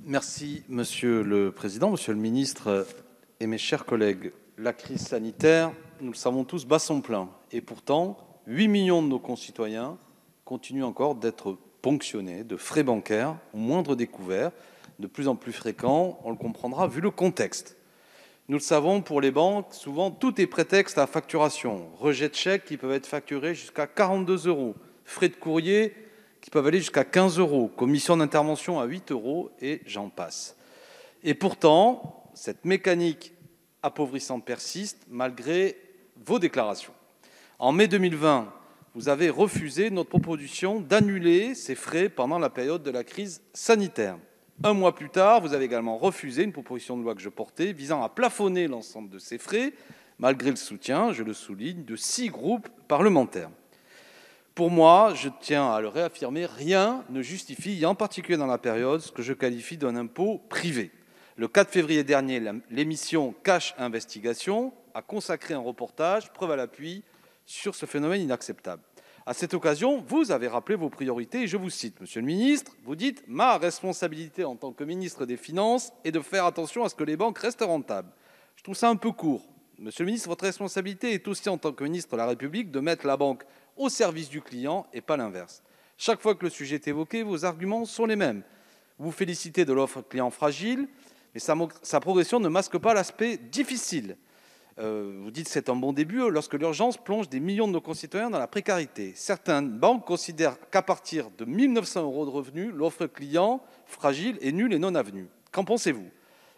Merci, Monsieur le Président, Monsieur le Ministre et mes chers collègues. La crise sanitaire, nous le savons tous, bat son plein. Et pourtant, 8 millions de nos concitoyens continuent encore d'être ponctionnés de frais bancaires au moindre découvert, de plus en plus fréquents, on le comprendra vu le contexte. Nous le savons, pour les banques, souvent tout est prétexte à facturation. Rejet de chèques qui peuvent être facturés jusqu'à 42 €, frais de courrier qui peuvent aller jusqu'à 15 €, commission d'intervention à 8 € et j'en passe. Et pourtant, cette mécanique appauvrissante persiste malgré vos déclarations. En mai 2020, vous avez refusé notre proposition d'annuler ces frais pendant la période de la crise sanitaire. Un mois plus tard, vous avez également refusé une proposition de loi que je portais visant à plafonner l'ensemble de ces frais, malgré le soutien, je le souligne, de 6 groupes parlementaires. Pour moi, je tiens à le réaffirmer, rien ne justifie, en particulier dans la période, ce que je qualifie d'un impôt privé. Le 4 février dernier, l'émission Cash Investigation a consacré un reportage, preuve à l'appui, sur ce phénomène inacceptable. À cette occasion, vous avez rappelé vos priorités et je vous cite, Monsieur le Ministre, vous dites « Ma responsabilité en tant que ministre des Finances est de faire attention à ce que les banques restent rentables ». Je trouve ça un peu court. Monsieur le Ministre, votre responsabilité est aussi en tant que ministre de la République de mettre la banque au service du client et pas l'inverse. Chaque fois que le sujet est évoqué, vos arguments sont les mêmes. Vous félicitez de l'offre client fragile, mais sa progression ne masque pas l'aspect difficile. Vous dites que c'est un bon début lorsque l'urgence plonge des millions de nos concitoyens dans la précarité. Certaines banques considèrent qu'à partir de 1 900 € de revenus, l'offre client fragile est nulle et non avenue. Qu'en pensez-vous?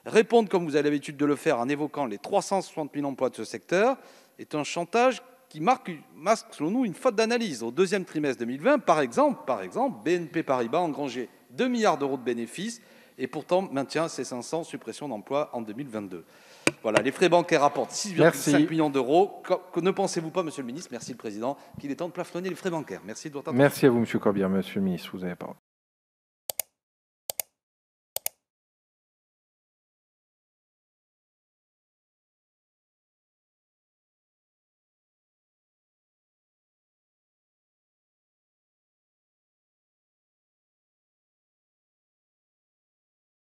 Répondre comme vous avez l'habitude de le faire en évoquant les 360 000 emplois de ce secteur est un chantage qui masque selon nous une faute d'analyse. Au deuxième trimestre 2020, par exemple, BNP Paribas a engrangé 2 milliards € de bénéfices et pourtant maintient ses 500 suppressions d'emplois en 2022. Voilà, les frais bancaires rapportent 6,5 millions d'euros. Ne pensez-vous pas, Monsieur le Ministre, merci le Président, qu'il est temps de plafonner les frais bancaires? Merci de votre attention. Merci à vous, Monsieur Corbière. Monsieur le Ministre, vous avez la parole.